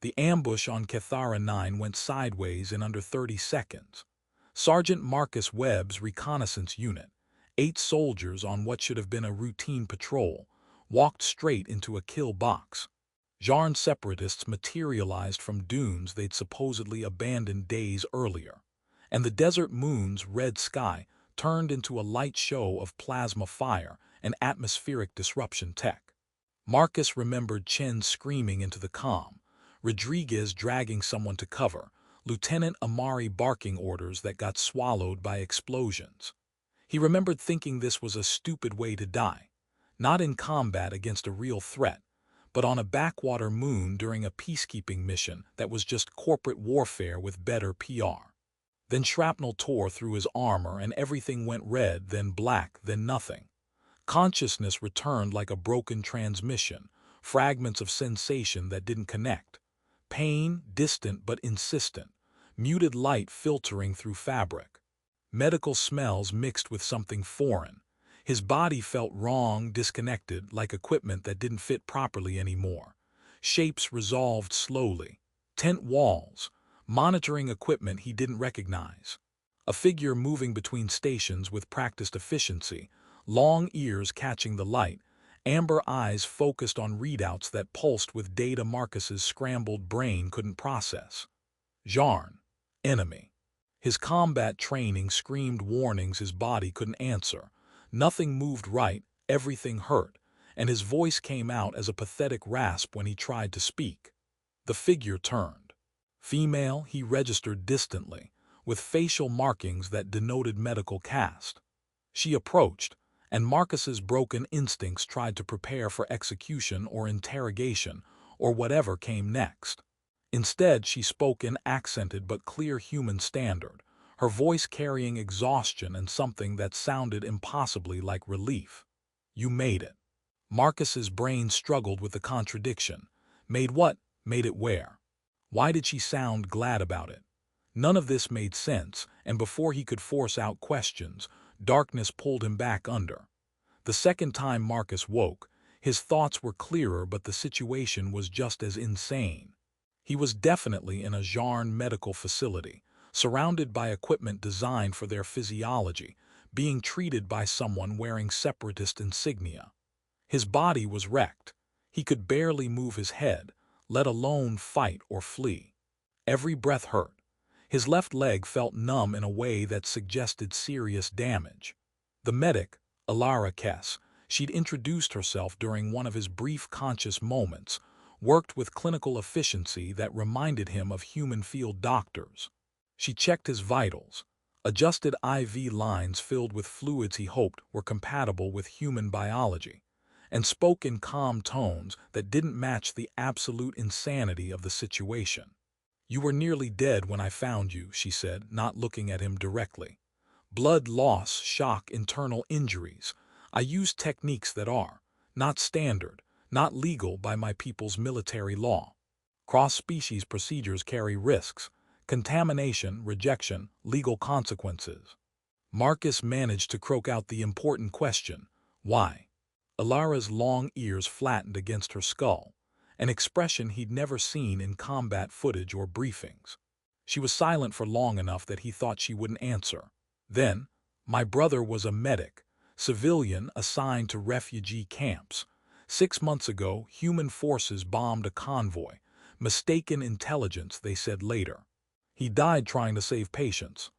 The ambush on Cathara 9 went sideways in under 30 seconds. Sergeant Marcus Webb's reconnaissance unit, 8 soldiers on what should have been a routine patrol, walked straight into a kill box. Zharn separatists materialized from dunes they'd supposedly abandoned days earlier, and the desert moon's red sky turned into a light show of plasma fire and atmospheric disruption tech. Marcus remembered Chen screaming into the comm, Rodriguez dragging someone to cover, Lieutenant Amari barking orders that got swallowed by explosions. He remembered thinking this was a stupid way to die, not in combat against a real threat, but on a backwater moon during a peacekeeping mission that was just corporate warfare with better PR. Then shrapnel tore through his armor and everything went red, then black, then nothing. Consciousness returned like a broken transmission, fragments of sensation that didn't connect. Pain, distant but insistent, muted light filtering through fabric. Medical smells mixed with something foreign. His body felt wrong, disconnected, like equipment that didn't fit properly anymore. Shapes resolved slowly. Tent walls, monitoring equipment he didn't recognize. A figure moving between stations with practiced efficiency, long ears catching the light, amber eyes focused on readouts that pulsed with data Marcus's scrambled brain couldn't process. Zharn, enemy. His combat training screamed warnings his body couldn't answer. Nothing moved right, everything hurt, and his voice came out as a pathetic rasp when he tried to speak. The figure turned. Female, he registered distantly, with facial markings that denoted medical caste. She approached, and Marcus's broken instincts tried to prepare for execution or interrogation, or whatever came next. Instead, she spoke in accented but clear human standard, her voice carrying exhaustion and something that sounded impossibly like relief. "You made it." Marcus's brain struggled with the contradiction. Made what? Made it where? Why did she sound glad about it? None of this made sense, and before he could force out questions, darkness pulled him back under. The second time Marcus woke, his thoughts were clearer, but the situation was just as insane. He was definitely in a Zharn medical facility, surrounded by equipment designed for their physiology, being treated by someone wearing separatist insignia. His body was wrecked. He could barely move his head, let alone fight or flee. Every breath hurt. His left leg felt numb in a way that suggested serious damage. The medic, Alara Kess, she'd introduced herself during one of his brief conscious moments, worked with clinical efficiency that reminded him of human field doctors. She checked his vitals, adjusted IV lines filled with fluids he hoped were compatible with human biology, and spoke in calm tones that didn't match the absolute insanity of the situation. "You were nearly dead when I found you," she said, not looking at him directly. "Blood loss, shock, internal injuries. I used techniques that are not standard, not legal by my people's military law. Cross-species procedures carry risks, contamination, rejection, legal consequences." Marcus managed to croak out the important question, "Why?" Alara's long ears flattened against her skull, an expression he'd never seen in combat footage or briefings. She was silent for long enough that he thought she wouldn't answer. Then, "My brother was a medic, civilian assigned to refugee camps. 6 months ago, human forces bombed a convoy. Mistaken intelligence, they said later. He died trying to save patients."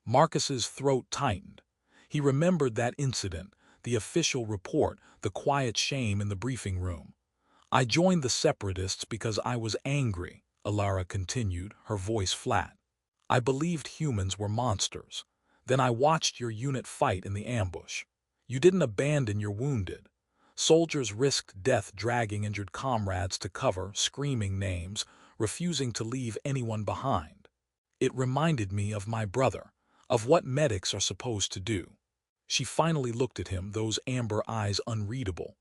Marcus's throat tightened. He remembered that incident, the official report, the quiet shame in the briefing room. "I joined the separatists because I was angry," Alara continued, her voice flat. "I believed humans were monsters. Then I watched your unit fight in the ambush. You didn't abandon your wounded. Soldiers risked death dragging injured comrades to cover, screaming names, refusing to leave anyone behind. It reminded me of my brother, of what medics are supposed to do." She finally looked at him, those amber eyes unreadable.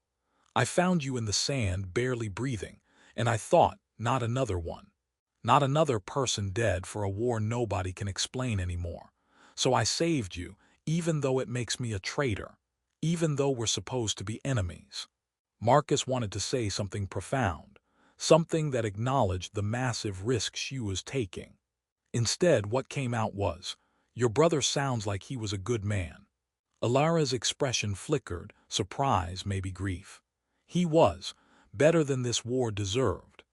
"I found you in the sand, barely breathing, and I thought, not another one. Not another person dead for a war nobody can explain anymore. So I saved you, even though it makes me a traitor, even though we're supposed to be enemies." Marcus wanted to say something profound, something that acknowledged the massive risk she was taking. Instead, what came out was, "Your brother sounds like he was a good man." Alara's expression flickered, surprise, maybe grief. He was, better than this war deserved.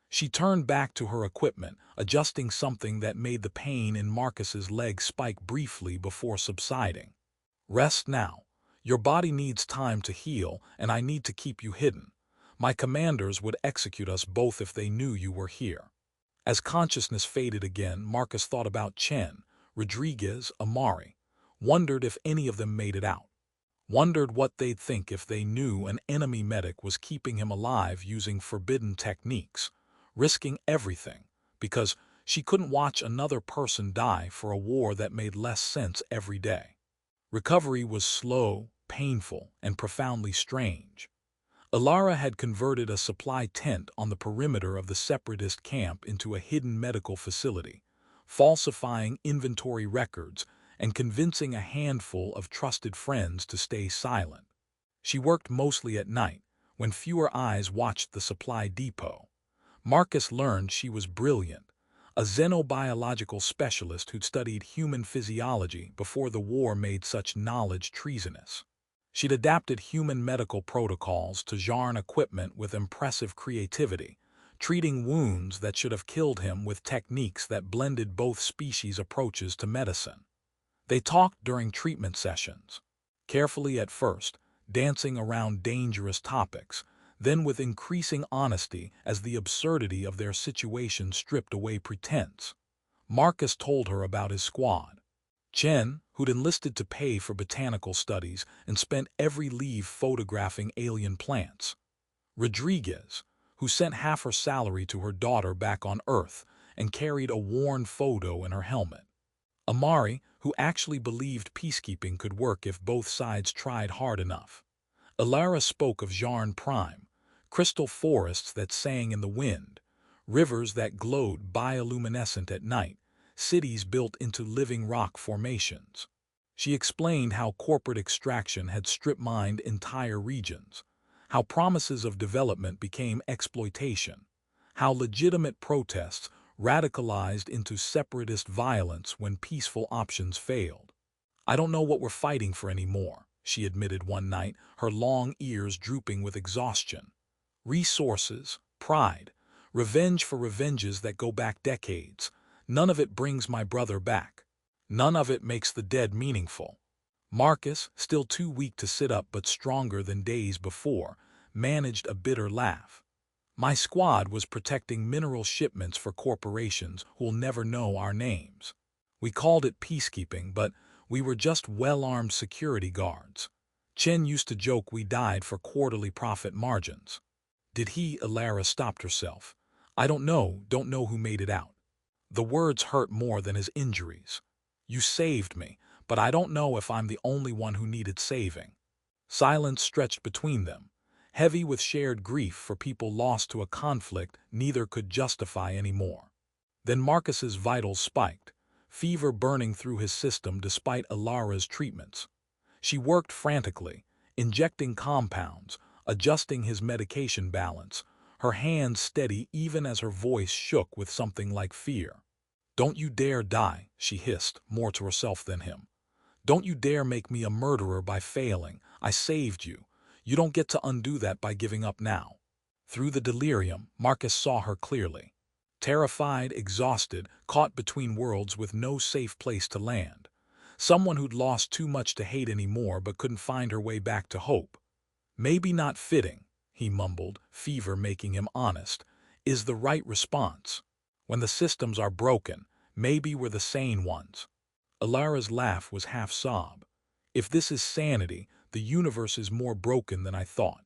She turned back to her equipment, adjusting something that made the pain in Marcus's leg spike briefly before subsiding. "Rest now. Your body needs time to heal, and I need to keep you hidden. My commanders would execute us both if they knew you were here." As consciousness faded again, Marcus thought about Chen, Rodriguez, Amari, wondered if any of them made it out. Wondered what they'd think if they knew an enemy medic was keeping him alive using forbidden techniques, risking everything, because she couldn't watch another person die for a war that made less sense every day. Recovery was slow, painful, and profoundly strange. Alara had converted a supply tent on the perimeter of the separatist camp into a hidden medical facility, falsifying inventory records and convincing a handful of trusted friends to stay silent. She worked mostly at night, when fewer eyes watched the supply depot. Marcus learned she was brilliant, a xenobiological specialist who'd studied human physiology before the war made such knowledge treasonous. She'd adapted human medical protocols to Zharn equipment with impressive creativity, treating wounds that should have killed him with techniques that blended both species' approaches to medicine. They talked during treatment sessions, carefully at first, dancing around dangerous topics, then with increasing honesty as the absurdity of their situation stripped away pretense. Marcus told her about his squad. Chen, who'd enlisted to pay for botanical studies and spent every leave photographing alien plants. Rodriguez, who sent half her salary to her daughter back on Earth and carried a worn photo in her helmet. Amari, who actually believed peacekeeping could work if both sides tried hard enough. Alara spoke of Zharn Prime, crystal forests that sang in the wind, rivers that glowed bioluminescent at night, cities built into living rock formations. She explained how corporate extraction had strip-mined entire regions, how promises of development became exploitation, how legitimate protests radicalized into separatist violence when peaceful options failed. "I don't know what we're fighting for anymore," she admitted one night, her long ears drooping with exhaustion. "Resources, pride, revenge for revenges that go back decades. None of it brings my brother back. None of it makes the dead meaningful." Marcus, still too weak to sit up but stronger than days before, managed a bitter laugh. "My squad was protecting mineral shipments for corporations who'll never know our names. We called it peacekeeping, but we were just well-armed security guards. Chen used to joke we died for quarterly profit margins." "Did he?" Alara stopped herself. Don't know who made it out." The words hurt more than his injuries. "You saved me, but I don't know if I'm the only one who needed saving." Silence stretched between them, heavy with shared grief for people lost to a conflict neither could justify anymore. Then Marcus's vitals spiked, fever burning through his system despite Alara's treatments. She worked frantically, injecting compounds, adjusting his medication balance, her hands steady even as her voice shook with something like fear. "Don't you dare die," she hissed, more to herself than him. "Don't you dare make me a murderer by failing. I saved you. You don't get to undo that by giving up now." Through the delirium, Marcus saw her clearly. Terrified, exhausted, caught between worlds with no safe place to land. Someone who'd lost too much to hate anymore but couldn't find her way back to hope. "Maybe not fitting," he mumbled, fever making him honest, "is the right response. When the systems are broken, maybe we're the sane ones." Alara's laugh was half sob. "If this is sanity, the universe is more broken than I thought."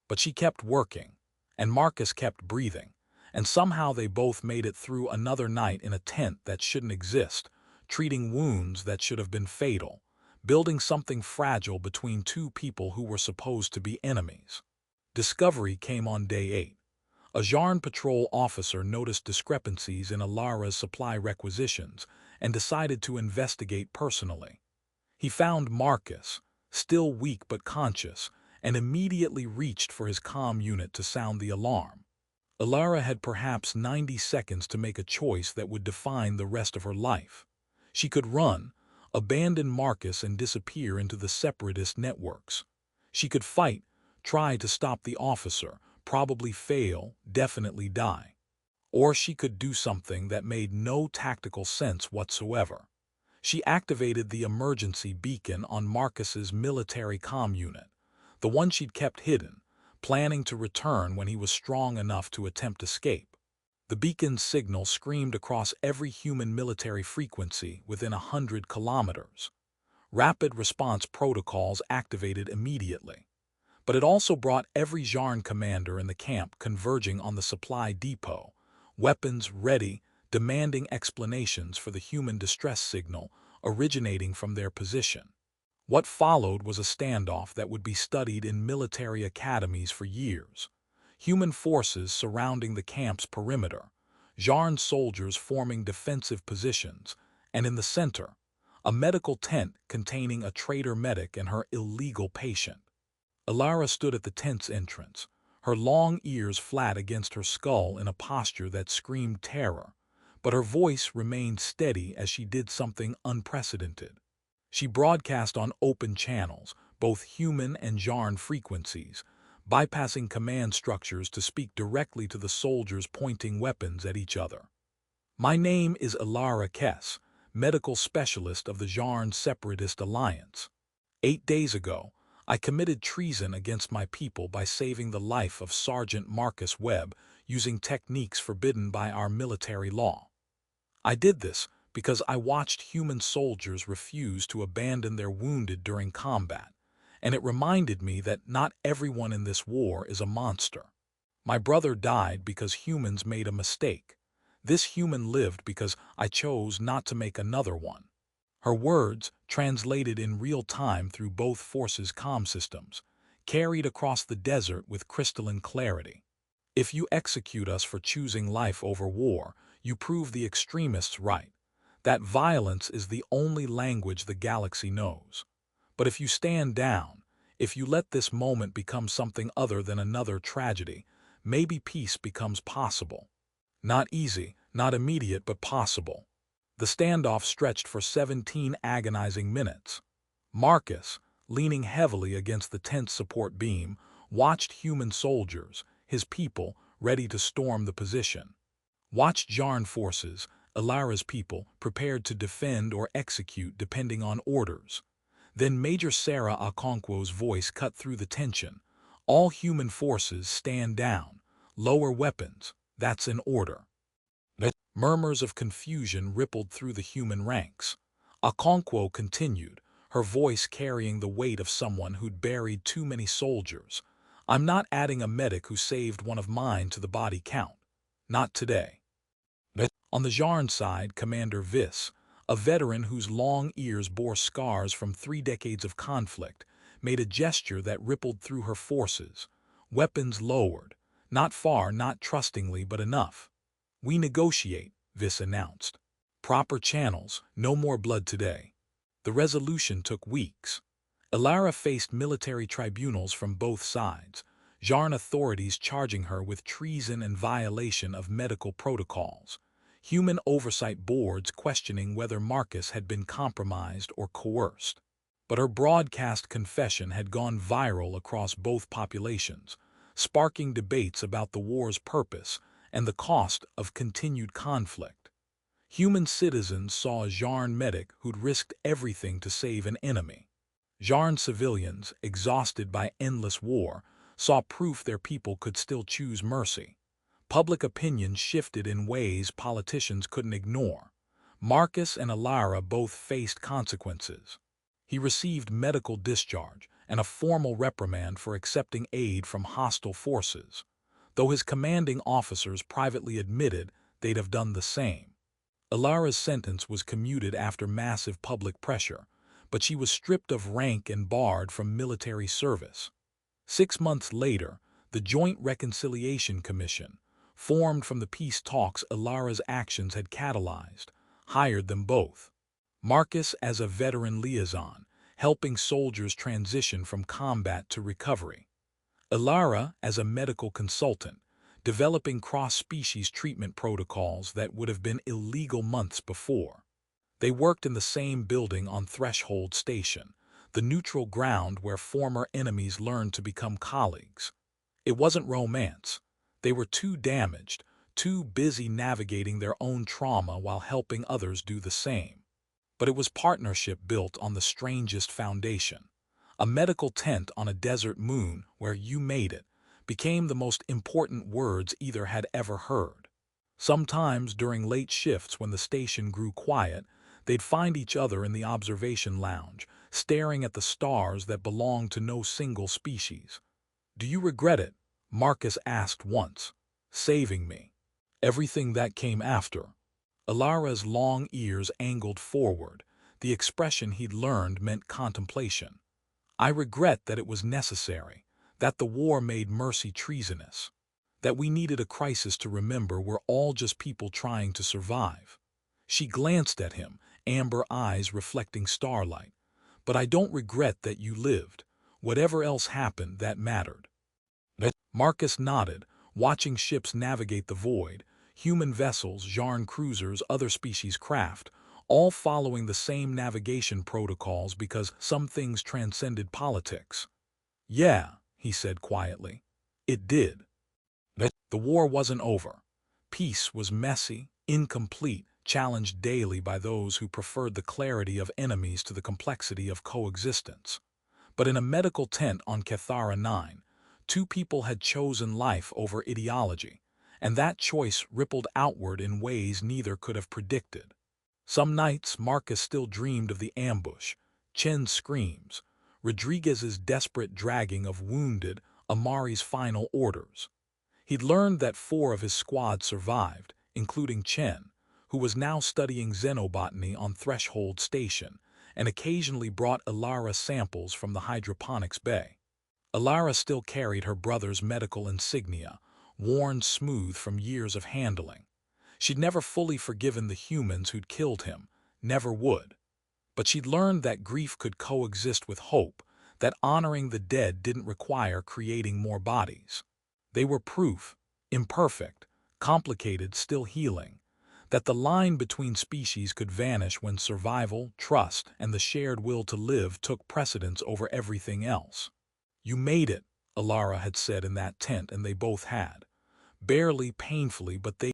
But she kept working, and Marcus kept breathing, and somehow they both made it through another night in a tent that shouldn't exist, treating wounds that should have been fatal, building something fragile between two people who were supposed to be enemies. Discovery came on day 8. A Zharn patrol officer noticed discrepancies in Alara's supply requisitions and decided to investigate personally. He found Marcus, still weak but conscious, and immediately reached for his comm unit to sound the alarm. Ilara had perhaps 90 seconds to make a choice that would define the rest of her life. She could run, abandon Marcus and disappear into the separatist networks. She could fight, try to stop the officer, probably fail, definitely die. Or she could do something that made no tactical sense whatsoever. She activated the emergency beacon on Marcus's military comm unit, the one she'd kept hidden, planning to return when he was strong enough to attempt escape. The beacon's signal screamed across every human military frequency within 100 kilometers. Rapid response protocols activated immediately. But it also brought every Zharn commander in the camp converging on the supply depot, weapons ready, demanding explanations for the human distress signal originating from their position. What followed was a standoff that would be studied in military academies for years. Human forces surrounding the camp's perimeter, Zharn soldiers forming defensive positions, and in the center, a medical tent containing a traitor medic and her illegal patient. Ilara stood at the tent's entrance, her long ears flat against her skull in a posture that screamed terror, but her voice remained steady as she did something unprecedented. She broadcast on open channels, both human and Zharn frequencies, bypassing command structures to speak directly to the soldiers pointing weapons at each other. "My name is Ilara Kess, medical specialist of the Zharn Separatist Alliance. 8 days ago, I committed treason against my people by saving the life of Sergeant Marcus Webb using techniques forbidden by our military law. I did this because I watched human soldiers refuse to abandon their wounded during combat, and it reminded me that not everyone in this war is a monster. My brother died because humans made a mistake. This human lived because I chose not to make another one." Her words, translated in real time through both forces' comm systems, carried across the desert with crystalline clarity. "If you execute us for choosing life over war, you prove the extremists right. That violence is the only language the galaxy knows. But if you stand down, if you let this moment become something other than another tragedy, maybe peace becomes possible. Not easy, not immediate, but possible." The standoff stretched for 17 agonizing minutes. Marcus, leaning heavily against the tent's support beam, watched human soldiers, his people, ready to storm the position. Watched Zharn forces, Ilara's people, prepared to defend or execute depending on orders. Then Major Sarah Okonkwo's voice cut through the tension. "All human forces stand down. Lower weapons. That's an order." Murmurs of confusion rippled through the human ranks. Okonkwo continued, her voice carrying the weight of someone who'd buried too many soldiers. "I'm not adding a medic who saved one of mine to the body count. Not today." On the Zharn side, Commander Vis, a veteran whose long ears bore scars from 3 decades of conflict, made a gesture that rippled through her forces. Weapons lowered. Not far, not trustingly, but enough. "We negotiate," Vis announced. "Proper channels, no more blood today." The resolution took weeks. Ilara faced military tribunals from both sides, Zharn authorities charging her with treason and violation of medical protocols, human oversight boards questioning whether Marcus had been compromised or coerced. But her broadcast confession had gone viral across both populations, sparking debates about the war's purpose and the cost of continued conflict. Human citizens saw a Zharn medic who'd risked everything to save an enemy. Zharn civilians, exhausted by endless war, saw proof their people could still choose mercy. Public opinion shifted in ways politicians couldn't ignore. Marcus and Ilara both faced consequences. He received medical discharge and a formal reprimand for accepting aid from hostile forces, though his commanding officers privately admitted they'd have done the same. Ilara's sentence was commuted after massive public pressure, but she was stripped of rank and barred from military service. 6 months later, the Joint Reconciliation Commission, formed from the peace talks Ilara's actions had catalyzed, hired them both. Marcus as a veteran liaison, helping soldiers transition from combat to recovery. Ilara as a medical consultant, developing cross-species treatment protocols that would have been illegal months before. They worked in the same building on Threshold Station, the neutral ground where former enemies learned to become colleagues. It wasn't romance. They were too damaged, too busy navigating their own trauma while helping others do the same. But it was partnership built on the strangest foundation. A medical tent on a desert moon where "you made it" became the most important words either had ever heard. Sometimes during late shifts when the station grew quiet, they'd find each other in the observation lounge, staring at the stars that belonged to no single species. "Do you regret it?" Marcus asked once. "Saving me?" "Everything that came after." Alara's long ears angled forward. The expression he'd learned meant contemplation. "I regret that it was necessary, that the war made mercy treasonous, that we needed a crisis to remember we're all just people trying to survive." She glanced at him, amber eyes reflecting starlight. "But I don't regret that you lived. Whatever else happened, that mattered." Marcus nodded, watching ships navigate the void, human vessels, Zharn cruisers, other species craft, all following the same navigation protocols because some things transcended politics. "Yeah," he said quietly, "it did." The war wasn't over. Peace was messy, incomplete, challenged daily by those who preferred the clarity of enemies to the complexity of coexistence. But in a medical tent on Cathara 9, two people had chosen life over ideology, and that choice rippled outward in ways neither could have predicted. Some nights Marcus still dreamed of the ambush, Chen's screams, Rodriguez's desperate dragging of wounded, Amari's final orders. He'd learned that 4 of his squad survived, including Chen, who was now studying xenobotany on Threshold Station, and occasionally brought Alara samples from the hydroponics bay. Alara still carried her brother's medical insignia, worn smooth from years of handling. She'd never fully forgiven the humans who'd killed him, never would. But she'd learned that grief could coexist with hope, that honoring the dead didn't require creating more bodies. They were proof, imperfect, complicated, still healing, that the line between species could vanish when survival, trust, and the shared will to live took precedence over everything else. "You made it," Alara had said in that tent, and they both had. Barely, painfully, but they